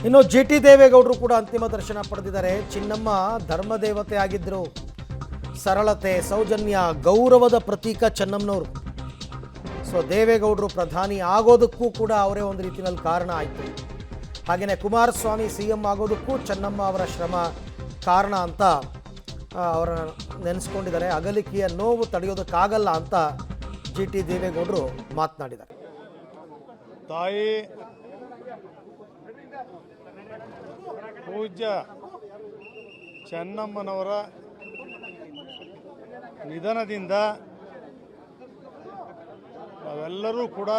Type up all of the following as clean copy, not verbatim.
ಇನ್ನು ಜಿಟಿ ದೇವೇಗೌಡರು ಕೂಡ ಅಂತಿಮ ದರ್ಶನ ಪಡೆದಿದ್ದಾರೆ. ಚಿನ್ನಮ್ಮ ಧರ್ಮದೇವತೆ ಆಗಿದ್ದರು. ಸರಳತೆ, ಸೌಜನ್ಯ, ಗೌರವದ ಪ್ರತೀಕ ಚೆನ್ನಮ್ಮನವರು. ಸೊ ದೇವೇಗೌಡರು ಪ್ರಧಾನಿ ಆಗೋದಕ್ಕೂ ಕೂಡ ಅವರೇ ಒಂದು ರೀತಿಯಲ್ಲಿ ಕಾರಣ ಆಯಿತು. ಹಾಗೆಯೇ ಕುಮಾರಸ್ವಾಮಿ CM ಆಗೋದಕ್ಕೂ ಚೆನ್ನಮ್ಮ ಅವರ ಶ್ರಮ ಕಾರಣ ಅಂತ ಅವರನ್ನು ನೆನೆಸ್ಕೊಂಡಿದ್ದಾರೆ. ಅಗಲಿಕೆಯ ನೋವು ತಡೆಯೋದಕ್ಕಾಗಲ್ಲ ಅಂತ ಜಿಟಿ ದೇವೇಗೌಡರು ಮಾತನಾಡಿದ್ದಾರೆ. ತಾಯಿ ಪೂಜ್ಯ ಚೆನ್ನಮ್ಮನವರ ನಿಧನದಿಂದ ನಾವೆಲ್ಲರೂ ಕೂಡ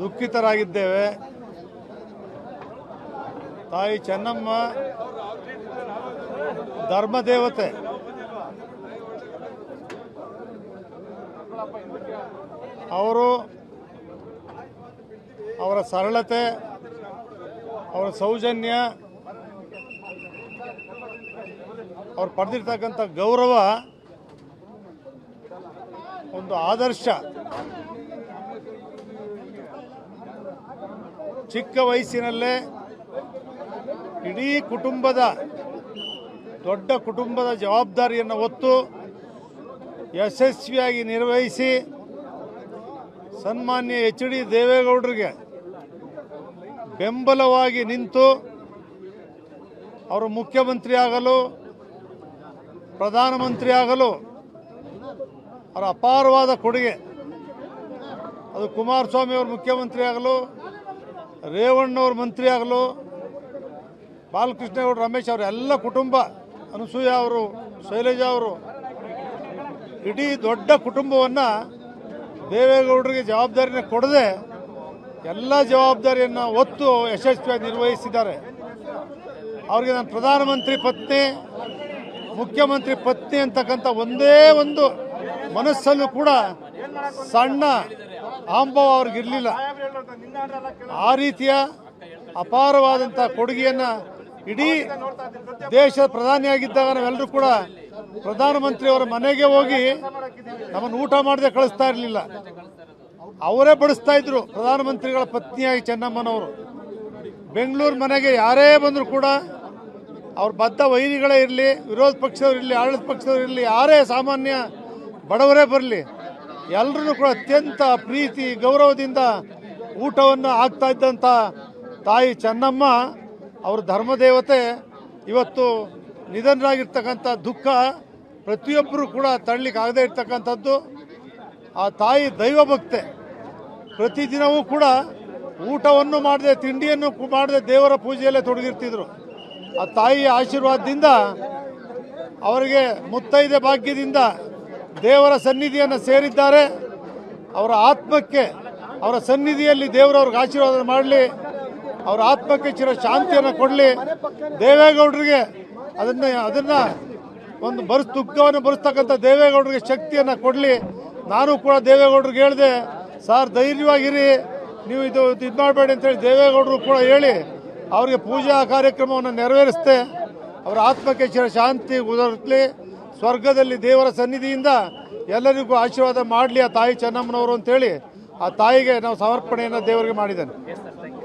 ದುಃಖಿತರಾಗಿದ್ದೇವೆ. ತಾಯಿ ಚೆನ್ನಮ್ಮ ಧರ್ಮದೇವತೆ. ಅವರು ಅವರ ಸರಳತೆ, ಅವರ ಸೌಜನ್ಯ, ಅವ್ರು ಪಡೆದಿರ್ತಕ್ಕಂಥ ಗೌರವ ಒಂದು ಆದರ್ಶ. ಚಿಕ್ಕ ವಯಸ್ಸಿನಲ್ಲೇ ಇಡೀ ಕುಟುಂಬದ, ದೊಡ್ಡ ಕುಟುಂಬದ ಜವಾಬ್ದಾರಿಯನ್ನು ಹೊತ್ತು ಯಶಸ್ವಿಯಾಗಿ ನಿರ್ವಹಿಸಿ ಸನ್ಮಾನ್ಯ HD ದೇವೇಗೌಡರಿಗೆ ಬೆಂಬಲವಾಗಿ ನಿಂತು ಅವರು ಮುಖ್ಯಮಂತ್ರಿ ಆಗಲು, ಪ್ರಧಾನಮಂತ್ರಿ ಆಗಲು ಅವರ ಅಪಾರವಾದ ಕೊಡುಗೆ. ಅದು ಕುಮಾರಸ್ವಾಮಿ ಅವರು ಮುಖ್ಯಮಂತ್ರಿ ಆಗಲು, ರೇವಣ್ಣವ್ರ ಮಂತ್ರಿ ಆಗಲು, ಬಾಲಕೃಷ್ಣಗೌಡರು, ರಮೇಶ್ ಅವರ ಎಲ್ಲ ಕುಟುಂಬ, ಅನಸೂಯ ಅವರು, ಶೈಲಜಾ ಅವರು, ಇಡೀ ದೊಡ್ಡ ಕುಟುಂಬವನ್ನು ದೇವೇಗೌಡರಿಗೆ ಜವಾಬ್ದಾರಿನ ಕೊಡದೆ ಎಲ್ಲ ಜವಾಬ್ದಾರಿಯನ್ನು ಹೊತ್ತು ಯಶಸ್ವಿಯಾಗಿ ನಿರ್ವಹಿಸಿದ್ದಾರೆ. ಅವರಿಗೆ ನಾನು ಪ್ರಧಾನಮಂತ್ರಿ ಪತ್ನಿ, ಮುಖ್ಯಮಂತ್ರಿ ಪತ್ನಿ ಅಂತಕ್ಕಂಥ ಒಂದೇ ಒಂದು ಮನಸ್ಸಲ್ಲೂ ಕೂಡ ಸಣ್ಣ ಅಹಂಭಾವ ಅವ್ರಿಗಿರಲಿಲ್ಲ. ಆ ರೀತಿಯ ಅಪಾರವಾದಂಥ ಕೊಡುಗೆಯನ್ನು ಇಡೀ ದೇಶದ ಪ್ರಧಾನಿಯಾಗಿದ್ದಾಗ ನಾವೆಲ್ಲರೂ ಕೂಡ ಪ್ರಧಾನಮಂತ್ರಿಯವರ ಮನೆಗೆ ಹೋಗಿ ನಮ್ಮನ್ನು ಊಟ ಮಾಡದೆ ಕಳಿಸ್ತಾ ಇರಲಿಲ್ಲ. ಅವರೇ ಬಡಿಸ್ತಾ ಇದ್ರು. ಪ್ರಧಾನಮಂತ್ರಿಗಳ ಪತ್ನಿಯಾಗಿ ಚೆನ್ನಮ್ಮನವರು ಬೆಂಗಳೂರು ಮನೆಗೆ ಯಾರೇ ಬಂದರೂ ಕೂಡ ಅವ್ರ ಬದ್ಧ ವೈರಿಗಳೇ ಇರಲಿ, ವಿರೋಧ ಪಕ್ಷದವರಿರಲಿ, ಆಡಳಿತ ಪಕ್ಷದವರಿರಲಿ, ಯಾರೇ ಸಾಮಾನ್ಯ ಬಡವರೇ ಬರಲಿ, ಎಲ್ಲರೂ ಕೂಡ ಅತ್ಯಂತ ಪ್ರೀತಿ ಗೌರವದಿಂದ ಊಟವನ್ನು ಆಗ್ತಾ ಇದ್ದಂಥ ತಾಯಿ ಚೆನ್ನಮ್ಮ ಅವ್ರ ಧರ್ಮದೇವತೆ ಇವತ್ತು ನಿಧನರಾಗಿರ್ತಕ್ಕಂಥ ದುಃಖ ಪ್ರತಿಯೊಬ್ಬರೂ ಕೂಡ ತಳ್ಳಲಿಕ್ಕೆ ಆಗದೇ ಇರ್ತಕ್ಕಂಥದ್ದು. ಆ ತಾಯಿ ದೈವ ಭಕ್ತೆ. ಪ್ರತಿದಿನವೂ ಕೂಡ ಊಟವನ್ನು ಮಾಡದೆ, ತಿಂಡಿಯನ್ನು ಮಾಡದೆ ದೇವರ ಪೂಜೆಯಲ್ಲೇ ತೊಡಗಿರ್ತಿದ್ರು. ಆ ತಾಯಿಯ ಆಶೀರ್ವಾದದಿಂದ ಅವರಿಗೆ ಮುತ್ತೈದೆ ಭಾಗ್ಯದಿಂದ ದೇವರ ಸನ್ನಿಧಿಯನ್ನು ಸೇರಿದ್ದಾರೆ. ಅವರ ಆತ್ಮಕ್ಕೆ, ಅವರ ಸನ್ನಿಧಿಯಲ್ಲಿ ದೇವರವ್ರಿಗೆ ಆಶೀರ್ವಾದ ಮಾಡಲಿ, ಅವರ ಆತ್ಮಕ್ಕೆ ಚಿರ ಶಾಂತಿಯನ್ನು ಕೊಡಲಿ. ದೇವೇಗೌಡರಿಗೆ ಅದನ್ನು ಒಂದು ದುಃಖವನ್ನು ಭರಿಸ್ತಕ್ಕಂಥ ದೇವೇಗೌಡರಿಗೆ ಶಕ್ತಿಯನ್ನು ಕೊಡಲಿ. ನಾನು ಕೂಡ ದೇವೇಗೌಡರಿಗೆ ಹೇಳಿದೆ, ಸರ್ ಧೈರ್ಯವಾಗಿರಿ, ನೀವು ಇದು ಮಾಡಬೇಡಿ ಅಂತೇಳಿ ದೇವೇಗೌಡರು ಕೂಡ ಹೇಳಿ ಅವರಿಗೆ ಪೂಜಾ ಕಾರ್ಯಕ್ರಮವನ್ನು ನೆರವೇರಿಸ್ತೆ. ಅವರ ಆತ್ಮಕ್ಕೆ ಚಿರ ಶಾಂತಿ ಉದರ್ಲಿ, ಸ್ವರ್ಗದಲ್ಲಿ ದೇವರ ಸನ್ನಿಧಿಯಿಂದ ಎಲ್ಲರಿಗೂ ಆಶೀರ್ವಾದ ಮಾಡಲಿ ಆ ತಾಯಿ ಚೆನ್ನಮ್ಮನವರು ಅಂತೇಳಿ ಆ ತಾಯಿಗೆ ನಾವು ಸಮರ್ಪಣೆಯನ್ನು ದೇವರಿಗೆ ಮಾಡಿದ್ದೇನೆ.